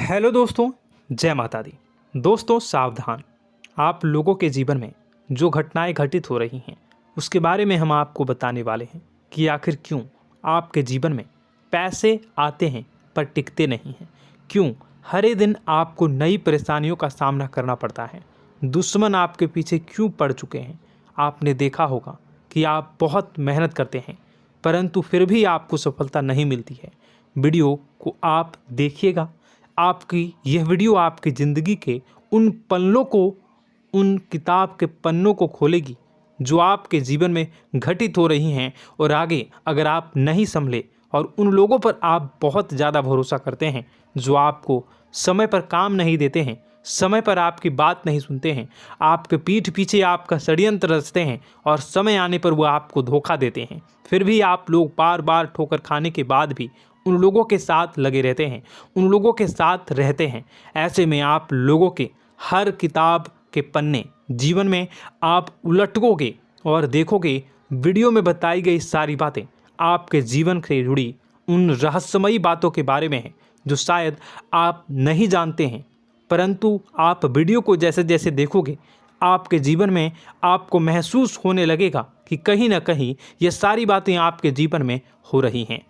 Hello दोस्तों, जय माता दी। दोस्तों सावधान, आप लोगों के जीवन में जो घटनाएं घटित हो रही हैं उसके बारे में हम आपको बताने वाले हैं कि आखिर क्यों आपके जीवन में पैसे आते हैं पर टिकते नहीं हैं। क्यों हर एक दिन आपको नई परेशानियों का सामना करना पड़ता है। दुश्मन आपके पीछे क्यों पड़ चुके हैं। आपने देखा होगा कि आप बहुत मेहनत करते हैं परंतु फिर भी आपको सफलता नहीं मिलती है। वीडियो को आप देखिएगा। आपकी यह वीडियो आपकी ज़िंदगी के उन पन्नों को, उन किताब के पन्नों को खोलेगी जो आपके जीवन में घटित हो रही हैं। और आगे अगर आप नहीं संभले और उन लोगों पर आप बहुत ज़्यादा भरोसा करते हैं जो आपको समय पर काम नहीं देते हैं, समय पर आपकी बात नहीं सुनते हैं, आपके पीठ पीछे आपका षड्यंत्र रचते हैं और समय आने पर वो आपको धोखा देते हैं, फिर भी आप लोग बार बार ठोकर खाने के बाद भी उन लोगों के साथ लगे रहते हैं, उन लोगों के साथ रहते हैं। ऐसे में आप लोगों के हर किताब के पन्ने जीवन में आप उलटोगे और देखोगे वीडियो में बताई गई सारी बातें आपके जीवन से जुड़ी उन रहस्यमयी बातों के बारे में हैं जो शायद आप नहीं जानते हैं। परंतु आप वीडियो को जैसे जैसे देखोगे आपके जीवन में आपको महसूस होने लगेगा कि कहीं ना कहीं ये सारी बातें आपके जीवन में हो रही हैं।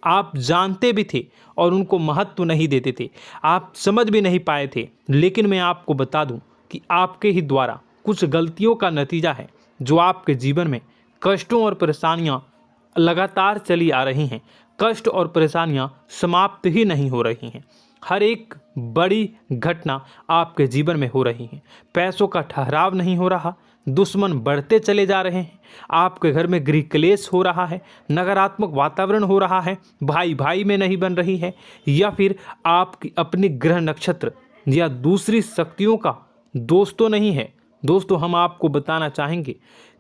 आप जानते भी थे और उनको महत्व नहीं देते थे, आप समझ भी नहीं पाए थे। लेकिन मैं आपको बता दूं कि आपके ही द्वारा कुछ गलतियों का नतीजा है जो आपके जीवन में कष्टों और परेशानियां लगातार चली आ रही हैं। कष्ट और परेशानियां समाप्त ही नहीं हो रही हैं। हर एक बड़ी घटना आपके जीवन में हो रही है। पैसों का ठहराव नहीं हो रहा, दुश्मन बढ़ते चले जा रहे हैं, आपके घर में गृह क्लेश हो रहा है, नकारात्मक वातावरण हो रहा है, भाई भाई में नहीं बन रही है, या फिर आपकी अपनी ग्रह नक्षत्र या दूसरी शक्तियों का दोस्तों नहीं है। दोस्तों हम आपको बताना चाहेंगे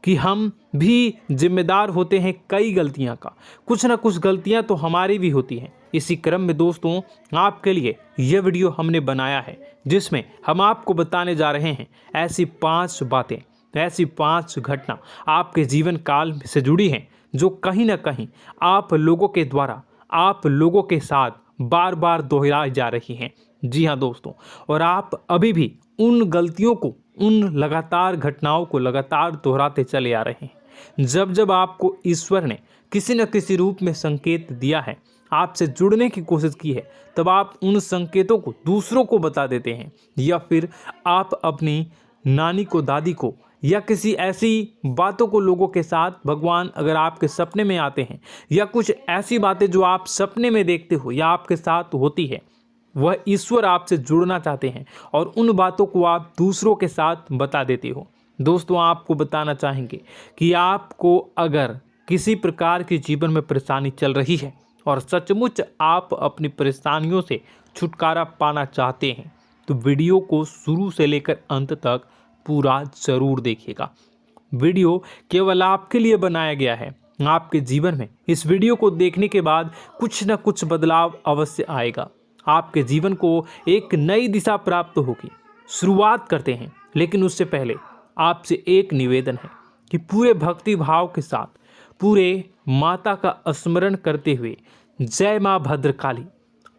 कि हम भी जिम्मेदार होते हैं कई गलतियां का, कुछ ना कुछ गलतियां तो हमारी भी होती हैं। इसी क्रम में दोस्तों आपके लिए यह वीडियो हमने बनाया है जिसमें हम आपको बताने जा रहे हैं ऐसी 5 बातें, ऐसी 5 घटना आपके जीवन काल से जुड़ी हैं जो कहीं ना कहीं आप लोगों के द्वारा आप लोगों के साथ बार बार दोहराई जा रही हैं। जी हाँ दोस्तों, और आप अभी भी उन गलतियों को, उन लगातार घटनाओं को लगातार दोहराते चले आ रहे हैं। जब जब आपको ईश्वर ने किसी न किसी रूप में संकेत दिया है, आपसे जुड़ने की कोशिश की है, तब आप उन संकेतों को दूसरों को बता देते हैं, या फिर आप अपनी नानी को, दादी को, या किसी ऐसी बातों को लोगों के साथ, भगवान अगर आपके सपने में आते हैं या कुछ ऐसी बातें जो आप सपने में देखते हो या आपके साथ होती है, वह ईश्वर आपसे जुड़ना चाहते हैं और उन बातों को आप दूसरों के साथ बता देते हो। दोस्तों आपको बताना चाहेंगे कि आपको अगर किसी प्रकार की जीवन में परेशानी चल रही है और सचमुच आप अपनी परेशानियों से छुटकारा पाना चाहते हैं तो वीडियो को शुरू से लेकर अंत तक पूरा जरूर देखिएगा। वीडियो केवल आपके लिए बनाया गया है। आपके जीवन में इस वीडियो को देखने के बाद कुछ न कुछ बदलाव अवश्य आएगा। आपके जीवन को एक नई दिशा प्राप्त होगी। शुरुआत करते हैं, लेकिन उससे पहले आपसे एक निवेदन है कि पूरे भक्ति भाव के साथ, पूरे माता का स्मरण करते हुए जय माँ भद्रकाली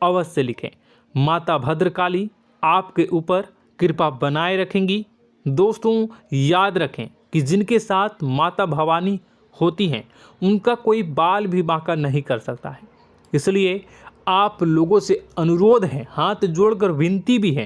अवश्य लिखें। माता भद्रकाली आपके ऊपर कृपा बनाए रखेंगी। दोस्तों याद रखें कि जिनके साथ माता भवानी होती हैं उनका कोई बाल भी बांका नहीं कर सकता है। इसलिए आप लोगों से अनुरोध है, हाथ जोड़कर विनती भी है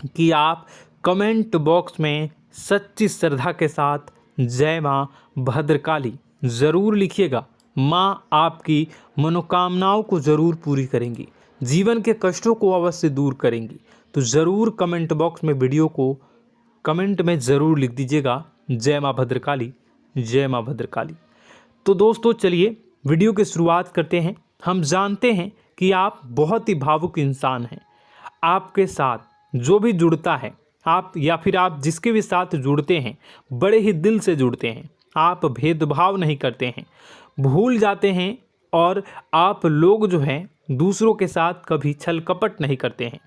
कि आप कमेंट बॉक्स में सच्ची श्रद्धा के साथ जय माँ भद्रकाली ज़रूर लिखिएगा। माँ आपकी मनोकामनाओं को ज़रूर पूरी करेंगी, जीवन के कष्टों को अवश्य दूर करेंगी। तो ज़रूर कमेंट बॉक्स में वीडियो को कमेंट में ज़रूर लिख दीजिएगा जय माँ भद्रकाली, जय माँ भद्रकाली। तो दोस्तों चलिए वीडियो की शुरुआत करते हैं। हम जानते हैं कि आप बहुत ही भावुक इंसान हैं। आपके साथ जो भी जुड़ता है, आप या फिर आप जिसके भी साथ जुड़ते हैं बड़े ही दिल से जुड़ते हैं। आप भेदभाव नहीं करते हैं, भूल जाते हैं, और आप लोग जो हैं दूसरों के साथ कभी छल कपट नहीं करते हैं।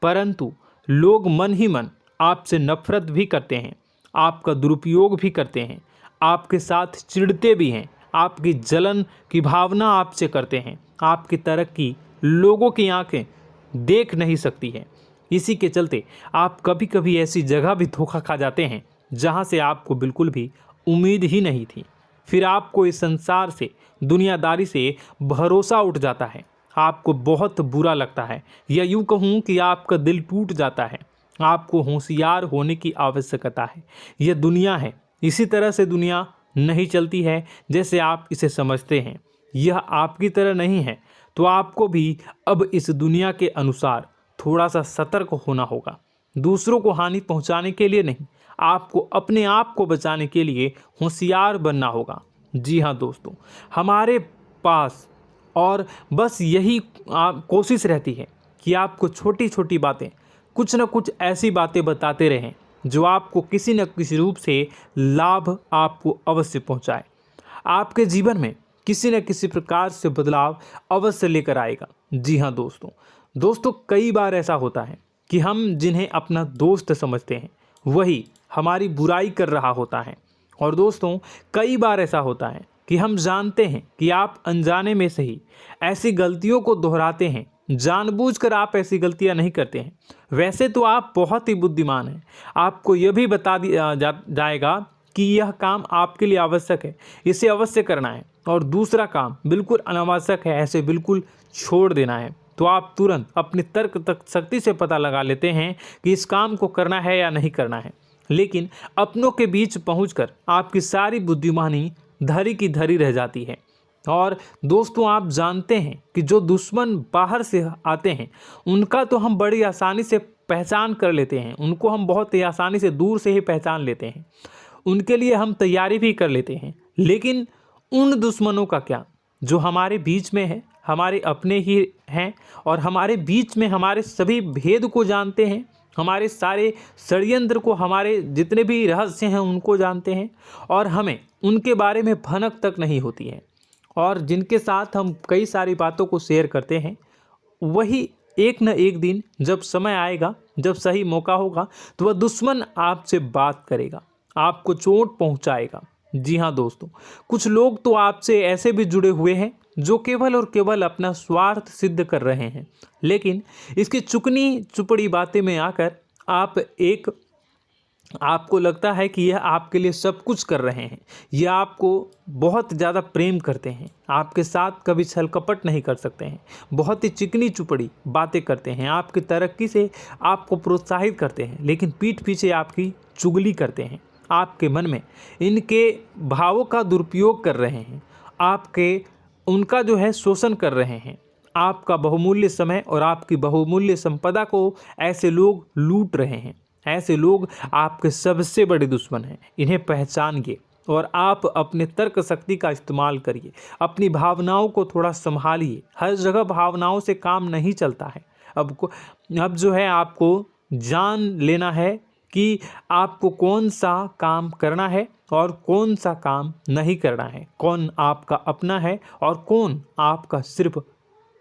परंतु लोग मन ही मन आपसे नफरत भी करते हैं, आपका दुरुपयोग भी करते हैं, आपके साथ चिढ़ते भी हैं, आपकी जलन की भावना आपसे करते हैं। आपकी तरक्की लोगों की आंखें देख नहीं सकती है। इसी के चलते आप कभी कभी ऐसी जगह भी धोखा खा जाते हैं जहां से आपको बिल्कुल भी उम्मीद ही नहीं थी। फिर आपको इस संसार से, दुनियादारी से भरोसा उठ जाता है। आपको बहुत बुरा लगता है, या यूँ कहूँ कि आपका दिल टूट जाता है। आपको होशियार होने की आवश्यकता है। यह दुनिया है, इसी तरह से दुनिया नहीं चलती है जैसे आप इसे समझते हैं। यह आपकी तरह नहीं है, तो आपको भी अब इस दुनिया के अनुसार थोड़ा सा सतर्क होना होगा। दूसरों को हानि पहुंचाने के लिए नहीं, आपको अपने आप को बचाने के लिए होशियार बनना होगा। जी हाँ दोस्तों, हमारे पास और बस यही कोशिश रहती है कि आपको छोटी छोटी बातें, कुछ न कुछ ऐसी बातें बताते रहें जो आपको किसी न किसी रूप से लाभ आपको अवश्य पहुंचाए, आपके जीवन में किसी न किसी प्रकार से बदलाव अवश्य लेकर आएगा। जी हाँ दोस्तों कई बार ऐसा होता है कि हम जिन्हें अपना दोस्त समझते हैं वही हमारी बुराई कर रहा होता है। और दोस्तों कई बार ऐसा होता है कि हम जानते हैं कि आप अनजाने में से ही ऐसी गलतियों को दोहराते हैं। जानबूझकर आप ऐसी गलतियां नहीं करते हैं। वैसे तो आप बहुत ही बुद्धिमान हैं। आपको यह भी बता दिया जाएगा कि यह काम आपके लिए आवश्यक है, इसे अवश्य करना है, और दूसरा काम बिल्कुल अनावश्यक है, ऐसे बिल्कुल छोड़ देना है। तो आप तुरंत अपनी तर्क शक्ति से पता लगा लेते हैं कि इस काम को करना है या नहीं करना है। लेकिन अपनों के बीच पहुंचकर आपकी सारी बुद्धिमानी धरी की धरी रह जाती है। और दोस्तों आप जानते हैं कि जो दुश्मन बाहर से आते हैं उनका तो हम बड़ी आसानी से पहचान कर लेते हैं, उनको हम बहुत ही आसानी से दूर से ही पहचान लेते हैं, उनके लिए हम तैयारी भी कर लेते हैं। लेकिन उन दुश्मनों का क्या जो हमारे बीच में है, हमारे अपने ही हैं, और हमारे बीच में हमारे सभी भेद को जानते हैं, हमारे सारे षड्यंत्र को, हमारे जितने भी रहस्य हैं उनको जानते हैं, और हमें उनके बारे में भनक तक नहीं होती है, और जिनके साथ हम कई सारी बातों को शेयर करते हैं, वही एक न एक दिन जब समय आएगा, जब सही मौका होगा, तो वह दुश्मन आपसे बात करेगा, आपको चोट पहुंचाएगा। जी हाँ दोस्तों, कुछ लोग तो आपसे ऐसे भी जुड़े हुए हैं जो केवल और केवल अपना स्वार्थ सिद्ध कर रहे हैं। लेकिन इसकी चुकनी चुपड़ी बातें में आकर आपको लगता है कि यह आपके लिए सब कुछ कर रहे हैं, यह आपको बहुत ज़्यादा प्रेम करते हैं, आपके साथ कभी छल कपट नहीं कर सकते हैं, बहुत ही चिकनी चुपड़ी बातें करते हैं, आपकी तरक्की से आपको प्रोत्साहित करते हैं, लेकिन पीठ पीछे आपकी चुगली करते हैं, आपके मन में इनके भावों का दुरुपयोग कर रहे हैं, उनका जो है शोषण कर रहे हैं। आपका बहुमूल्य समय और आपकी बहुमूल्य संपदा को ऐसे लोग लूट रहे हैं। ऐसे लोग आपके सबसे बड़े दुश्मन हैं। इन्हें पहचानिए और आप अपने तर्क शक्ति का इस्तेमाल करिए। अपनी भावनाओं को थोड़ा संभालिए। हर जगह भावनाओं से काम नहीं चलता है। अब जो है आपको जान लेना है कि आपको कौन सा काम करना है और कौन सा काम नहीं करना है, कौन आपका अपना है और कौन आपका सिर्फ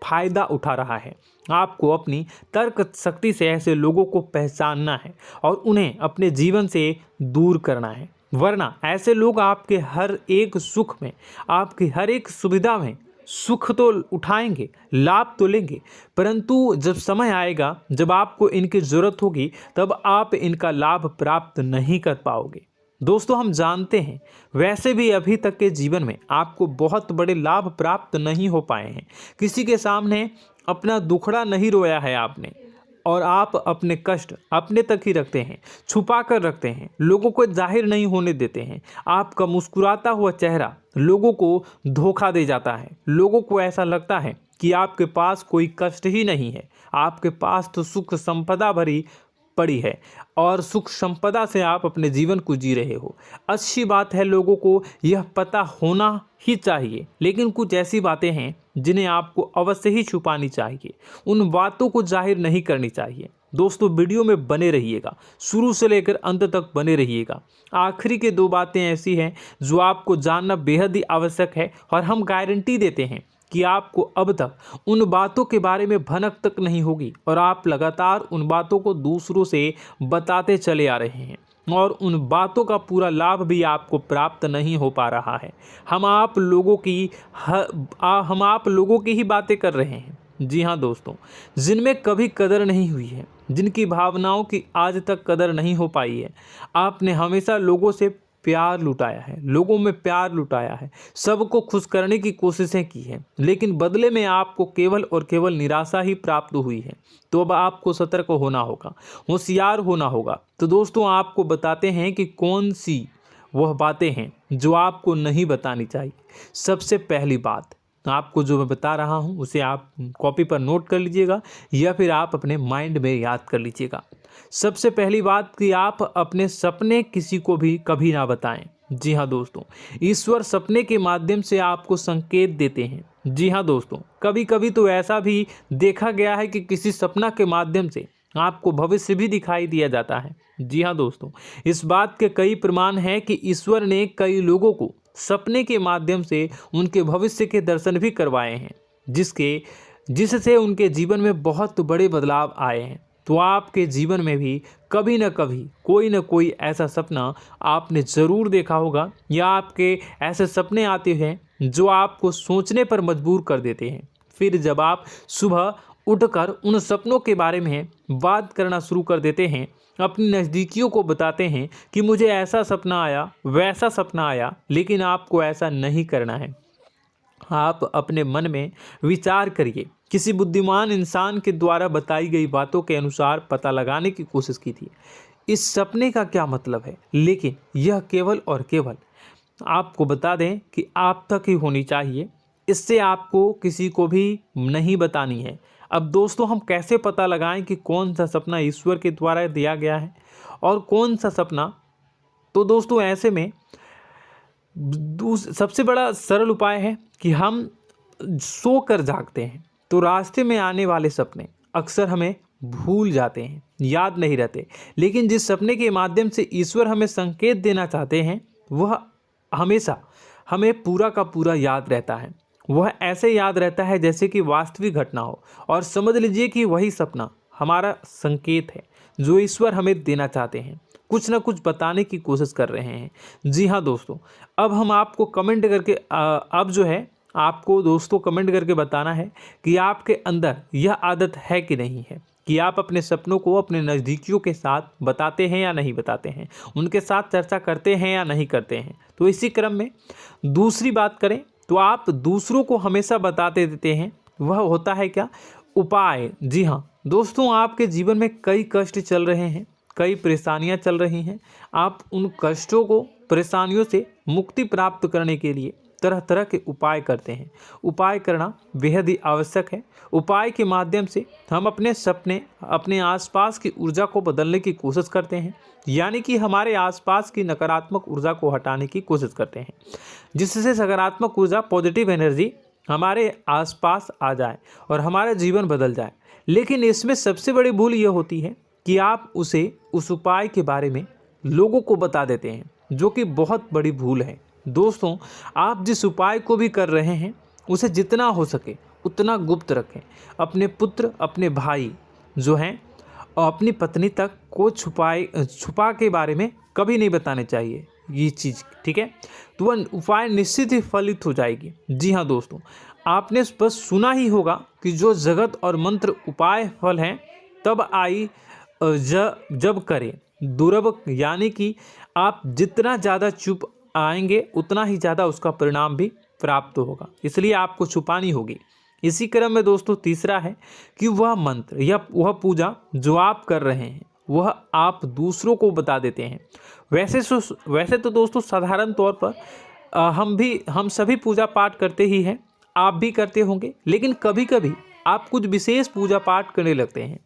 फायदा उठा रहा है। आपको अपनी तर्क शक्ति से ऐसे लोगों को पहचानना है और उन्हें अपने जीवन से दूर करना है, वरना ऐसे लोग आपके हर एक सुख में, आपकी हर एक सुविधा में सुख तो उठाएंगे, लाभ तो लेंगे, परंतु जब समय आएगा, जब आपको इनकी ज़रूरत होगी, तब आप इनका लाभ प्राप्त नहीं कर पाओगे। दोस्तों हम जानते हैं, वैसे भी अभी तक के जीवन में आपको बहुत बड़े लाभ प्राप्त नहीं हो पाए हैं। किसी के सामने अपना दुखड़ा नहीं रोया है आपने, और आप अपने कष्ट अपने तक ही रखते हैं, छुपा कर रखते हैं, लोगों को जाहिर नहीं होने देते हैं। आपका मुस्कुराता हुआ चेहरा लोगों को धोखा दे जाता है। लोगों को ऐसा लगता है कि आपके पास कोई कष्ट ही नहीं है, आपके पास तो सुख संपदा भरी पड़ी है और सुख संपदा से आप अपने जीवन को जी रहे हो। अच्छी बात है, लोगों को यह पता होना ही चाहिए, लेकिन कुछ ऐसी बातें हैं जिन्हें आपको अवश्य ही छुपानी चाहिए। उन बातों को जाहिर नहीं करनी चाहिए। दोस्तों वीडियो में बने रहिएगा, शुरू से लेकर अंत तक बने रहिएगा। आखिरी के 2 बातें ऐसी हैं जो आपको जानना बेहद ही आवश्यक है, और हम गारंटी देते हैं कि आपको अब तक उन बातों के बारे में भनक तक नहीं होगी, और आप लगातार उन बातों को दूसरों से बताते चले आ रहे हैं, और उन बातों का पूरा लाभ भी आपको प्राप्त नहीं हो पा रहा है। हम आप लोगों की ही बातें कर रहे हैं, जी हाँ दोस्तों, जिनमें कभी कदर नहीं हुई है, जिनकी भावनाओं की आज तक कदर नहीं हो पाई है। आपने हमेशा लोगों से प्यार लुटाया है, लोगों में प्यार लुटाया है, सबको खुश करने की कोशिशें की हैं, लेकिन बदले में आपको केवल और केवल निराशा ही प्राप्त हुई है। तो अब आपको सतर्क होना होगा, होशियार होना होगा। तो दोस्तों, आपको बताते हैं कि कौन सी वह बातें हैं जो आपको नहीं बतानी चाहिए। सबसे पहली बात, आपको जो मैं बता रहा हूं उसे आप कॉपी पर नोट कर लीजिएगा या फिर आप अपने माइंड में याद कर लीजिएगा। सबसे पहली बात कि आप अपने सपने किसी को भी कभी ना बताएं। जी हाँ दोस्तों, ईश्वर सपने के माध्यम से आपको संकेत देते हैं। जी हाँ दोस्तों, कभी कभी तो ऐसा भी देखा गया है कि किसी सपना के माध्यम से आपको भविष्य भी दिखाई दिया जाता है। जी हाँ दोस्तों, इस बात के कई प्रमाण हैं कि ईश्वर ने कई लोगों को सपने के माध्यम से उनके भविष्य के दर्शन भी करवाए हैं, जिससे उनके जीवन में बहुत बड़े बदलाव आए हैं। तो आपके जीवन में भी कभी न कभी कोई न कोई ऐसा सपना आपने ज़रूर देखा होगा, या आपके ऐसे सपने आते हैं जो आपको सोचने पर मजबूर कर देते हैं। फिर जब आप सुबह उठकर उन सपनों के बारे में बात करना शुरू कर देते हैं, अपनी नज़दीकियों को बताते हैं कि मुझे ऐसा सपना आया, वैसा सपना आया, लेकिन आपको ऐसा नहीं करना है। आप अपने मन में विचार करिए। किसी बुद्धिमान इंसान के द्वारा बताई गई बातों के अनुसार पता लगाने की कोशिश की थी इस सपने का क्या मतलब है, लेकिन यह केवल और केवल आपको बता दें कि आप तक ही होनी चाहिए। इससे आपको किसी को भी नहीं बतानी है। अब दोस्तों, हम कैसे पता लगाएं कि कौन सा सपना ईश्वर के द्वारा दिया गया है और कौन सा सपना? तो दोस्तों, ऐसे में सबसे बड़ा सरल उपाय है कि हम सोकर जागते हैं तो रास्ते में आने वाले सपने अक्सर हमें भूल जाते हैं, याद नहीं रहते। लेकिन जिस सपने के माध्यम से ईश्वर हमें संकेत देना चाहते हैं वह हमेशा हमें पूरा का पूरा याद रहता है। वह ऐसे याद रहता है जैसे कि वास्तविक घटना हो, और समझ लीजिए कि वही सपना हमारा संकेत है जो ईश्वर हमें देना चाहते हैं, कुछ ना कुछ बताने की कोशिश कर रहे हैं। जी हाँ दोस्तों, अब हम आपको कमेंट करके अब जो है आपको दोस्तों कमेंट करके बताना है कि आपके अंदर यह आदत है कि नहीं है, कि आप अपने सपनों को अपने नज़दीकियों के साथ बताते हैं या नहीं बताते हैं, उनके साथ चर्चा करते हैं या नहीं करते हैं। तो इसी क्रम में दूसरी बात करें तो आप दूसरों को हमेशा बताते देते हैं, वह होता है क्या? उपाय। जी हाँ दोस्तों, आपके जीवन में कई कष्ट चल रहे हैं, कई परेशानियां चल रही हैं। आप उन कष्टों को, परेशानियों से मुक्ति प्राप्त करने के लिए तरह तरह के उपाय करते हैं। उपाय करना बेहद ही आवश्यक है। उपाय के माध्यम से हम अपने सपने, अपने आसपास की ऊर्जा को बदलने की कोशिश करते हैं, यानी कि हमारे आसपास की नकारात्मक ऊर्जा को हटाने की कोशिश करते हैं, जिससे सकारात्मक ऊर्जा, पॉजिटिव एनर्जी हमारे आसपास आ जाए और हमारा जीवन बदल जाए। लेकिन इसमें सबसे बड़ी भूल यह होती है कि आप उस उपाय के बारे में लोगों को बता देते हैं, जो कि बहुत बड़ी भूल है। दोस्तों, आप जिस उपाय को भी कर रहे हैं उसे जितना हो सके उतना गुप्त रखें। अपने पुत्र, अपने भाई जो हैं और अपनी पत्नी तक को छुपा के बारे में कभी नहीं बताने चाहिए ये चीज़, ठीक है? तो वह उपाय निश्चित ही फलित हो जाएगी। जी हाँ दोस्तों, आपने बस सुना ही होगा कि जो जगत और मंत्र उपाय फल हैं तब आई जब करें दुर्लभ, यानी कि आप जितना ज़्यादा चुप आएंगे उतना ही ज़्यादा उसका परिणाम भी प्राप्त होगा, इसलिए आपको छुपानी होगी। इसी क्रम में दोस्तों तीसरा है कि वह मंत्र या वह पूजा जो आप कर रहे हैं वह आप दूसरों को बता देते हैं। वैसे तो दोस्तों साधारण तौर पर हम सभी पूजा पाठ करते ही हैं, आप भी करते होंगे, लेकिन कभी कभी आप कुछ विशेष पूजा पाठ करने लगते हैं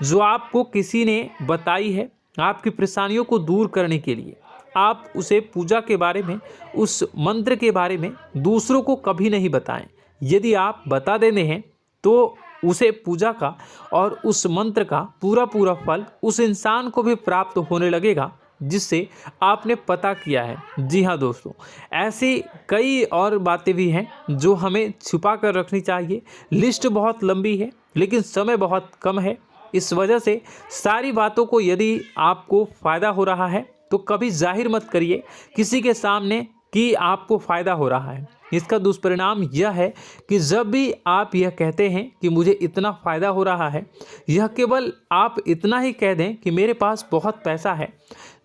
जो आपको किसी ने बताई है आपकी परेशानियों को दूर करने के लिए। आप उसे पूजा के बारे में, उस मंत्र के बारे में दूसरों को कभी नहीं बताएं। यदि आप बता देते हैं तो उसे पूजा का और उस मंत्र का पूरा पूरा फल उस इंसान को भी प्राप्त होने लगेगा जिससे आपने पता किया है। जी हाँ दोस्तों, ऐसी कई और बातें भी हैं जो हमें छुपा कर रखनी चाहिए। लिस्ट बहुत लंबी है लेकिन समय बहुत कम है, इस वजह से सारी बातों को यदि आपको फ़ायदा हो रहा है तो कभी जाहिर मत करिए, किसी के सामने कि आपको फ़ायदा हो रहा है। इसका दुष्परिणाम यह है कि जब भी आप यह कहते हैं कि मुझे इतना फ़ायदा हो रहा है, यह केवल आप इतना ही कह दें कि मेरे पास बहुत पैसा है,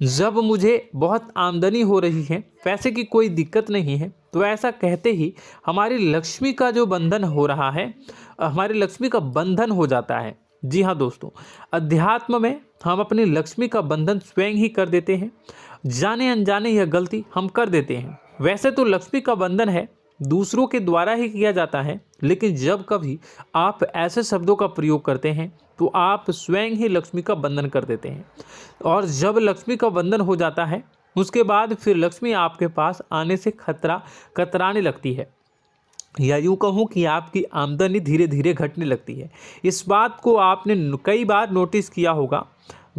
जब मुझे बहुत आमदनी हो रही है, पैसे की कोई दिक्कत नहीं है, तो ऐसा कहते ही हमारी लक्ष्मी का जो बंधन हो रहा है, हमारी लक्ष्मी का बंधन हो जाता है। जी हाँ दोस्तों, अध्यात्म में हम अपनी लक्ष्मी का बंधन स्वयं ही कर देते हैं। जाने अनजाने यह गलती हम कर देते हैं। वैसे तो लक्ष्मी का बंधन है दूसरों के द्वारा ही किया जाता है, लेकिन जब कभी आप ऐसे शब्दों का प्रयोग करते हैं तो आप स्वयं ही लक्ष्मी का बंधन कर देते हैं। और जब लक्ष्मी का बंधन हो जाता है, उसके बाद फिर लक्ष्मी आपके पास आने से कतराने लगती है, या यूँ कहूँ कि आपकी आमदनी धीरे धीरे घटने लगती है। इस बात को आपने कई बार नोटिस किया होगा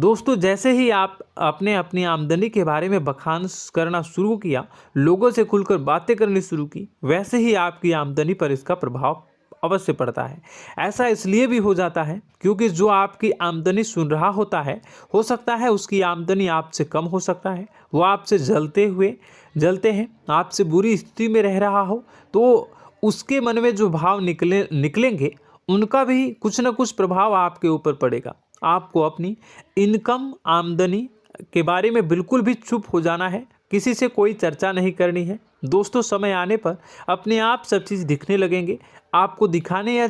दोस्तों। जैसे ही आप अपने अपनी आमदनी के बारे में बखान करना शुरू किया, लोगों से खुलकर बातें करनी शुरू की, वैसे ही आपकी आमदनी पर इसका प्रभाव अवश्य पड़ता है। ऐसा इसलिए भी हो जाता है क्योंकि जो आपकी आमदनी सुन रहा होता है, हो सकता है उसकी आमदनी आपसे कम हो सकता है, वो आपसे जलते हैं, आपसे बुरी स्थिति में रह रहा हो, तो उसके मन में जो भाव निकलेंगे उनका भी कुछ न कुछ प्रभाव आपके ऊपर पड़ेगा। आपको अपनी इनकम आमदनी के बारे में बिल्कुल भी चुप हो जाना है, किसी से कोई चर्चा नहीं करनी है दोस्तों। समय आने पर अपने आप सब चीज़ दिखने लगेंगे। आपको दिखाने या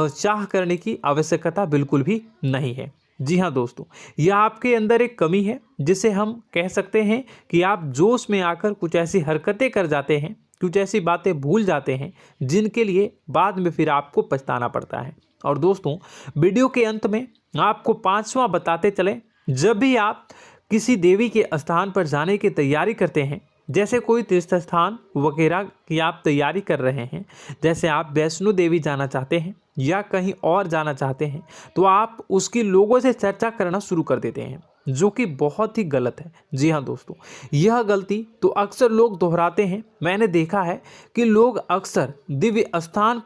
चाह करने की आवश्यकता बिल्कुल भी नहीं है। जी हाँ दोस्तों, यह आपके अंदर एक कमी है, जिसे हम कह सकते हैं कि आप जोश में आकर कुछ ऐसी हरकतें कर जाते हैं, कुछ ऐसी बातें भूल जाते हैं जिनके लिए बाद में फिर आपको पछताना पड़ता है। और दोस्तों, वीडियो के अंत में आपको 5वां बताते चलें, जब भी आप किसी देवी के स्थान पर जाने की तैयारी करते हैं, जैसे कोई तीर्थ स्थान वगैरह की आप तैयारी कर रहे हैं, जैसे आप वैष्णो देवी जाना चाहते हैं या कहीं और जाना चाहते हैं, तो आप उसकी लोगों से चर्चा करना शुरू कर देते हैं, जो कि बहुत ही गलत है। जी हाँ दोस्तों, यह गलती तो अक्सर लोग दोहराते हैं। मैंने देखा है कि लोग अक्सर दिव्य स्थान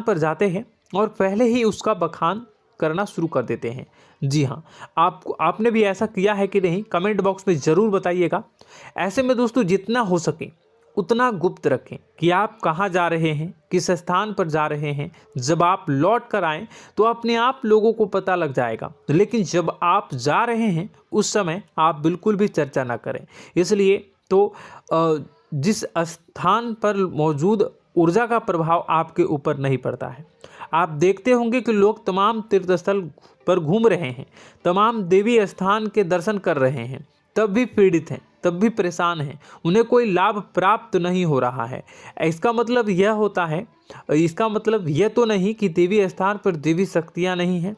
पर जाते हैं और पहले ही उसका बखान करना शुरू कर देते हैं। जी हाँ, आपने भी ऐसा किया है कि नहीं, कमेंट बॉक्स में ज़रूर बताइएगा। ऐसे में दोस्तों, जितना हो सके उतना गुप्त रखें कि आप कहाँ जा रहे हैं, किस स्थान पर जा रहे हैं। जब आप लौट कर आएँ तो अपने आप लोगों को पता लग जाएगा, लेकिन जब आप जा रहे हैं उस समय आप बिल्कुल भी चर्चा ना करें। इसलिए तो जिस स्थान पर मौजूद ऊर्जा का प्रभाव आपके ऊपर नहीं पड़ता है। आप देखते होंगे कि लोग तमाम तीर्थ स्थल पर घूम रहे हैं, तमाम देवी स्थान के दर्शन कर रहे हैं, तब भी पीड़ित हैं, तब भी परेशान हैं, उन्हें कोई लाभ प्राप्त नहीं हो रहा है। इसका मतलब यह तो नहीं कि देवी स्थान पर देवी शक्तियाँ नहीं हैं,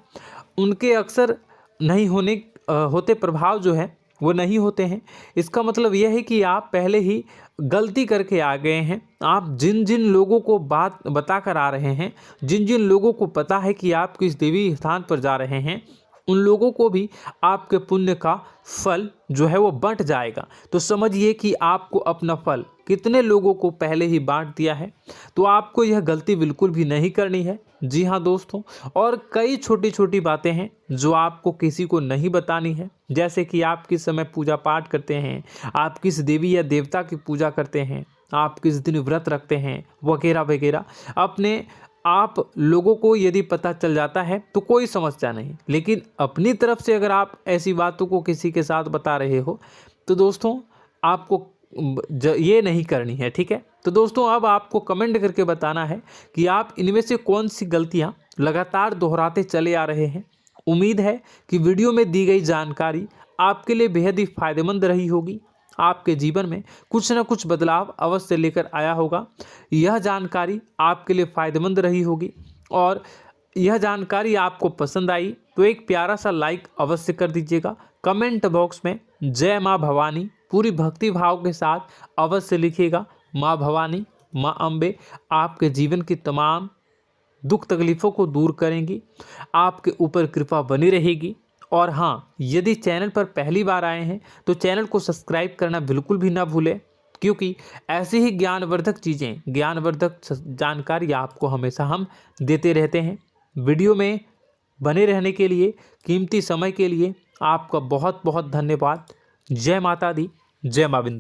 उनके अक्सर नहीं होते प्रभाव जो है वो नहीं होते हैं। इसका मतलब यह है कि आप पहले ही गलती करके आ गए हैं। आप जिन जिन लोगों को बात बता कर आ रहे हैं, जिन जिन लोगों को पता है कि आप किस देवी स्थान पर जा रहे हैं, उन लोगों को भी आपके पुण्य का फल जो है वो बंट जाएगा। तो समझिए कि आपको अपना फल कितने लोगों को पहले ही बांट दिया है। तो आपको यह गलती बिल्कुल भी नहीं करनी है। जी हाँ दोस्तों, और कई छोटी छोटी बातें हैं जो आपको किसी को नहीं बतानी है, जैसे कि आप किस समय पूजा पाठ करते हैं, आप किस देवी या देवता की पूजा करते हैं, आप किस दिन व्रत रखते हैं, वगैरह वगैरह। आप लोगों को यदि पता चल जाता है तो कोई समस्या नहीं, लेकिन अपनी तरफ से अगर आप ऐसी बातों को किसी के साथ बता रहे हो तो दोस्तों आपको ये नहीं करनी है, ठीक है। तो दोस्तों, अब आपको कमेंट करके बताना है कि आप इनमें से कौन सी गलतियां लगातार दोहराते चले आ रहे हैं। उम्मीद है कि वीडियो में दी गई जानकारी आपके लिए बेहद ही फायदेमंद रही होगी, आपके जीवन में कुछ न कुछ बदलाव अवश्य लेकर आया होगा। यह जानकारी आपके लिए फ़ायदेमंद रही होगी और यह जानकारी आपको पसंद आई तो एक प्यारा सा लाइक अवश्य कर दीजिएगा। कमेंट बॉक्स में जय माँ भवानी पूरी भक्ति भाव के साथ अवश्य लिखिएगा। माँ भवानी, माँ अम्बे आपके जीवन की तमाम दुख तकलीफ़ों को दूर करेंगी, आपके ऊपर कृपा बनी रहेगी। और हाँ, यदि चैनल पर पहली बार आए हैं तो चैनल को सब्सक्राइब करना बिल्कुल भी ना भूलें, क्योंकि ऐसी ही ज्ञानवर्धक चीज़ें, ज्ञानवर्धक जानकारी आपको हमेशा हम देते रहते हैं। वीडियो में बने रहने के लिए, कीमती समय के लिए आपका बहुत बहुत धन्यवाद। जय माता दी, जय माँ बिंद।